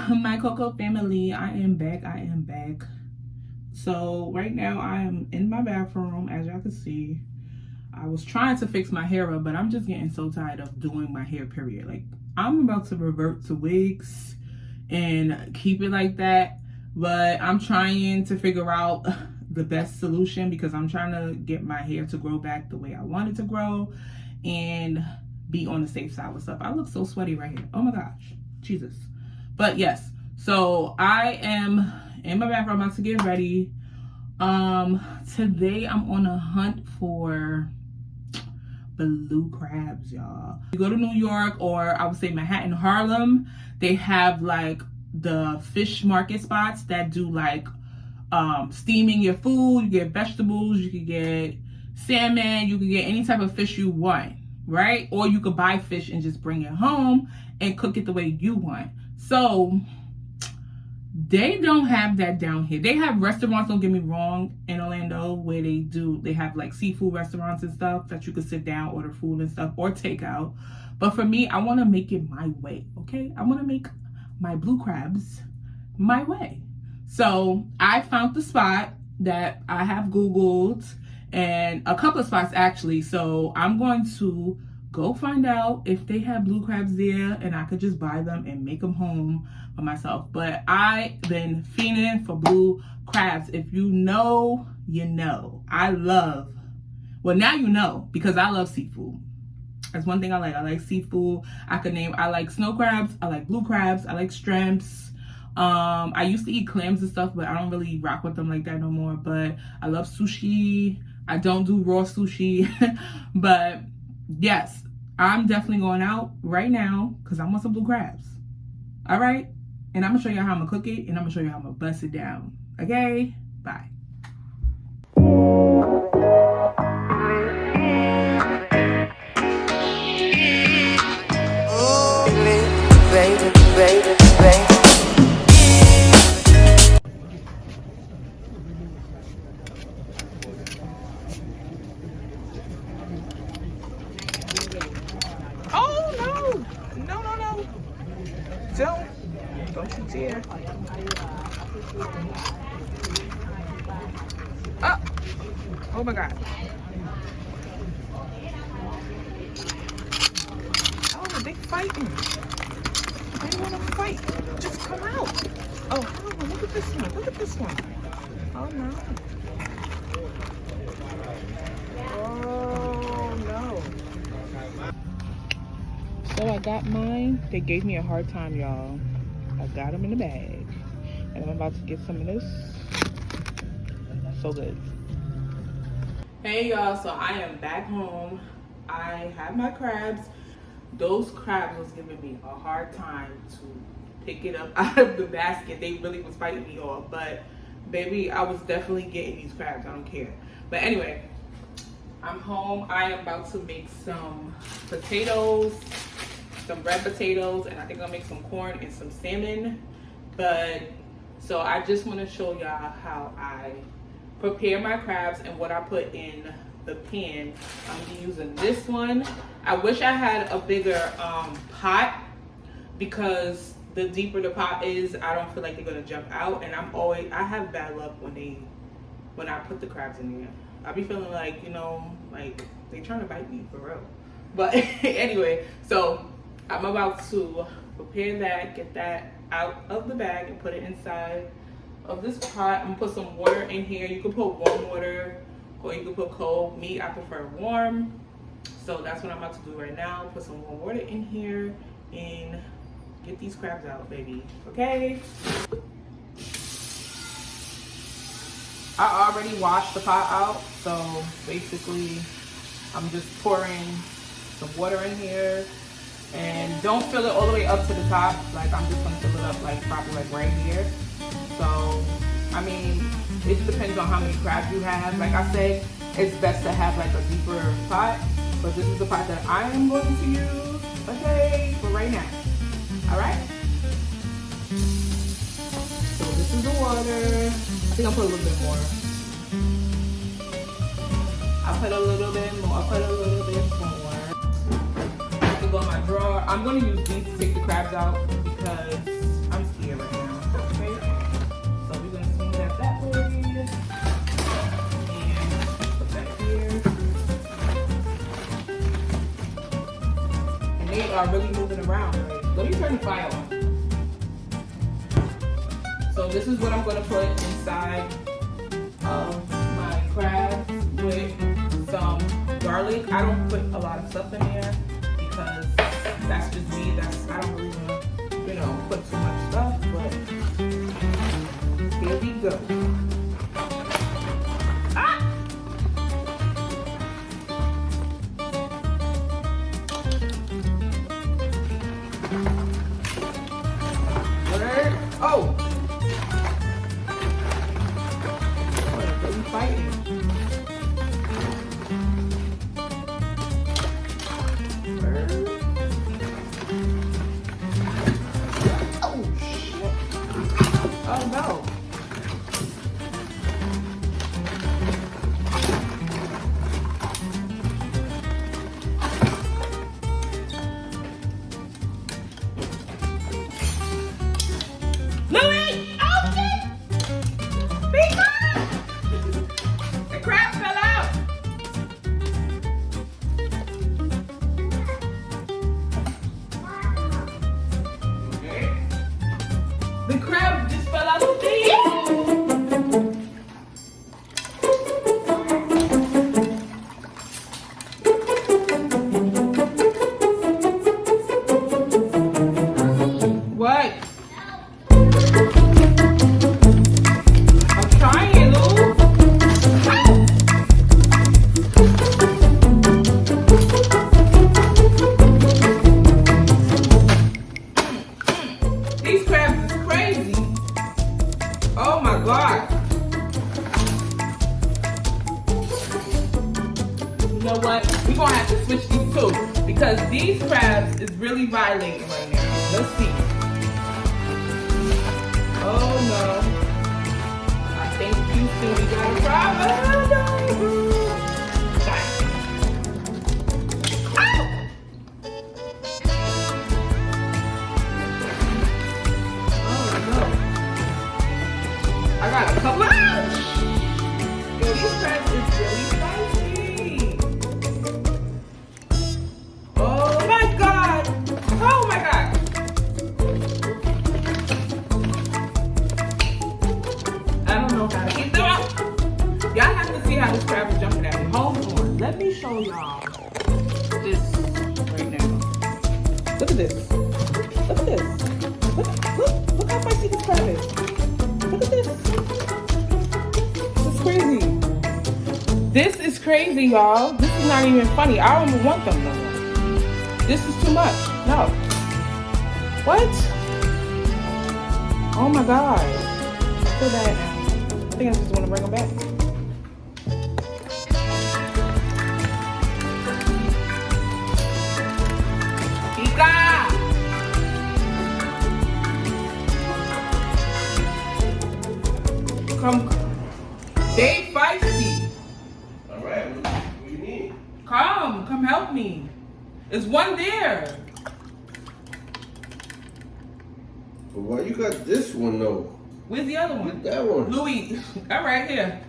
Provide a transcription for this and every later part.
My KoKo family, I am back. So right now I am in my bathroom, as y'all can see. I was trying to fix my hair up, but I'm just getting so tired of doing my hair, period. Like, I'm about to revert to wigs and keep it like that, but I'm trying to figure out the best solution because I'm trying to get my hair to grow back the way I want it to grow and be on the safe side with stuff. I look so sweaty right here. Oh my gosh, Jesus. But yes, so I am in my bathroom about to get ready. Today I'm on a hunt for blue crabs, y'all. You go to New York, or I would say Manhattan, Harlem, they have like the fish market spots that do like steaming your food. You get vegetables, you can get salmon, you can get any type of fish you want, right? Or you could buy fish and just bring it home and cook it the way you want. So they don't have that down here. They have restaurants, don't get me wrong, in Orlando where they have like seafood restaurants and stuff that you can sit down, order food and stuff, or take out. But for me, I want to make it my way, okay? I want to make my blue crabs my way. So I found the spot that I have Googled, and a couple of spots actually. So I'm going to go find out if they have blue crabs there, and I could just buy them and make them home for myself. But I've been fiending for blue crabs. If you know, you know. Well, now you know, because I love seafood. That's one thing I like. I like seafood. I like snow crabs. I like blue crabs. I like shrimps. I used to eat clams and stuff, but I don't really rock with them like that no more. But I love sushi. I don't do raw sushi. But yes, I'm definitely going out right now because I want some blue crabs. All right? And I'm going to show you how I'm going to cook it, and I'm going to show you how I'm going to bust it down. Okay? Bye. Baby. Oh, no. Don't you dare. Oh my God. Oh, they fighting. They want to fight. Just come out. Oh, look at this one. Oh no. Oh no. So I got mine. They gave me a hard time, y'all. I got them in the bag, and I'm about to get some of this. So good. Hey y'all, so I am back home. I have my crabs. Those crabs was giving me a hard time to pick it up out of the basket. They really was fighting me off, but baby, I was definitely getting these crabs. I don't care. But anyway, I'm home. I am about to make some potatoes, some red potatoes, and I think I'll make some corn and some salmon. But so I just want to show y'all how I prepare my crabs and what I put in the pan. I'm using this one. I wish I had a bigger pot, because the deeper the pot is, I don't feel like they're gonna jump out. And I have bad luck when I put the crabs in there. I be feeling like, you know, like they trying to bite me for real. But anyway, so I'm about to prepare that, get that out of the bag and put it inside of this pot. I'm gonna put some water in here. You can put warm water or you can put cold. Me, I prefer warm. So that's what I'm about to do right now. Put some warm water in here and get these crabs out, baby. Okay? I already washed the pot out, so basically I'm just pouring some water in here. And don't fill it all the way up to the top. Like, I'm just gonna fill it up like probably like right here. So, I mean, it depends on how many crabs you have. Like I said, it's best to have like a deeper pot, but this is the pot that I am going to use, okay, for right now. All right? So this is the water. I think I'll put a little bit more. I'll put a little bit more. Go in my drawer. I'm going to use these to take the crabs out because I'm scared right start really moving around. Right? Let me turn the fire on. So this is what I'm gonna put inside of my crabs with some garlic. I don't put a lot of stuff in there because that's just me. I don't really want to, put too much stuff. But here we go. Oh! What are you fighting? Oh, shit. Oh, no. Louis! Open it! Be good! The crab fell out! Okay. The crab just fell out of the thing! What? These crabs is crazy. Oh my God. You know what? We're gonna have to switch these two because these crabs is really violating right now. Let's see. Oh no. I think Houston, we got a problem. I got a couple of Yo, these crabs is really spicy. Oh my God. Oh my God. I don't know how to keep them out. Y'all have to see how this crab is jumping at me. Hold on. Let me show y'all this right now. Look at this. Look at this. Look how spicy this crab is. Look at this. This is crazy. This is crazy, y'all. This is not even funny. I don't even want them no more. This is too much. No. What? Oh my God. I feel bad now. I think I just want to bring them back. Pika! Come, they feisty. All right, what do you need? Come help me. There's one there. But why you got this one though? Where's the other one? Get that one. Louis, I'm right here.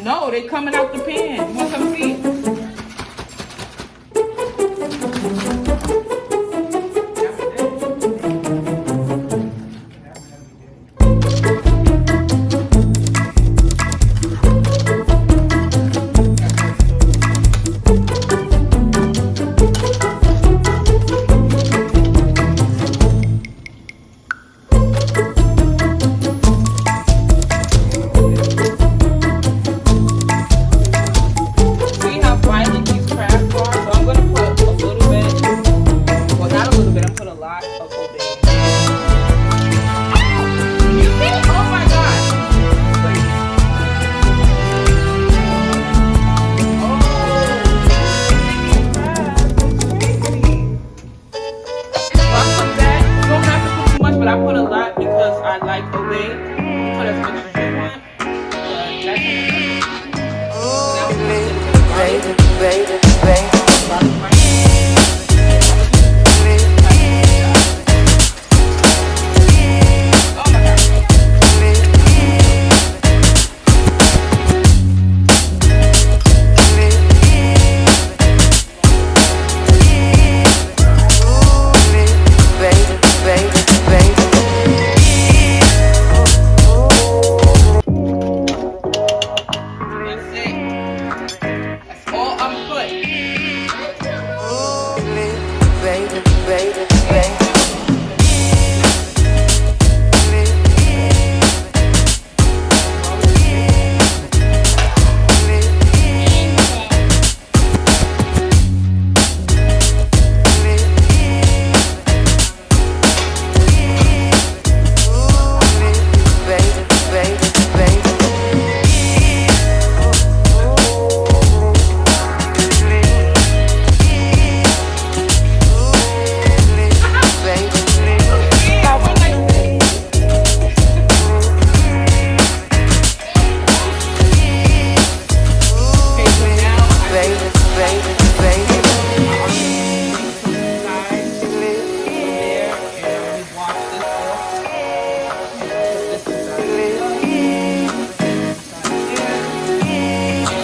No, they coming out the pan. You want to come see?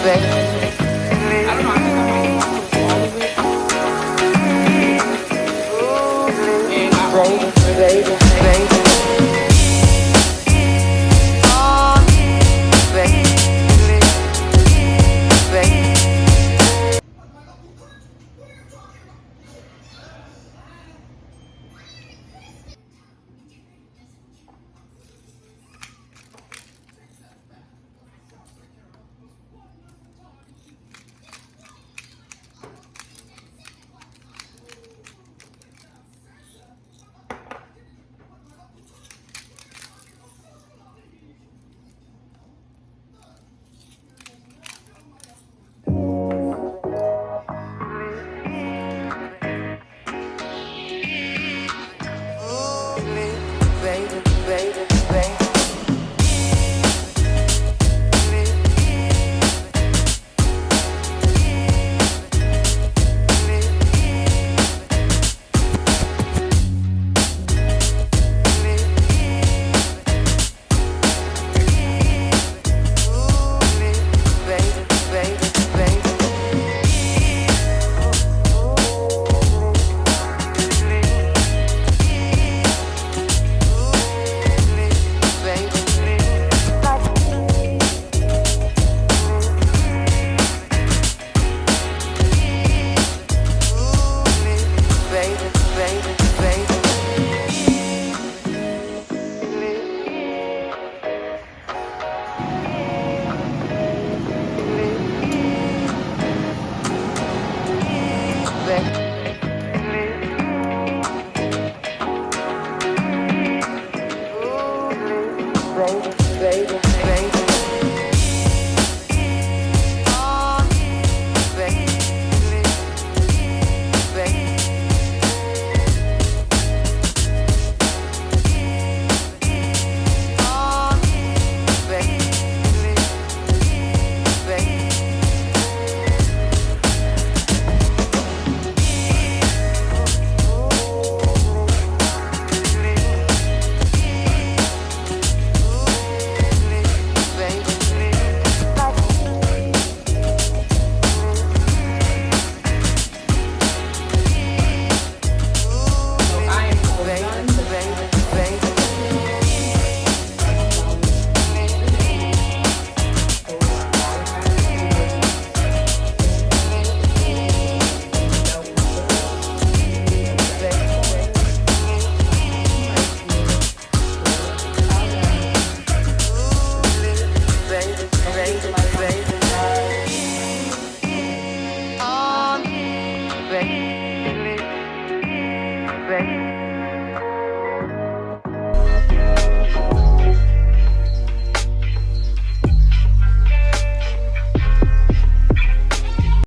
I don't know, I think I might put all of it. And I almost baby.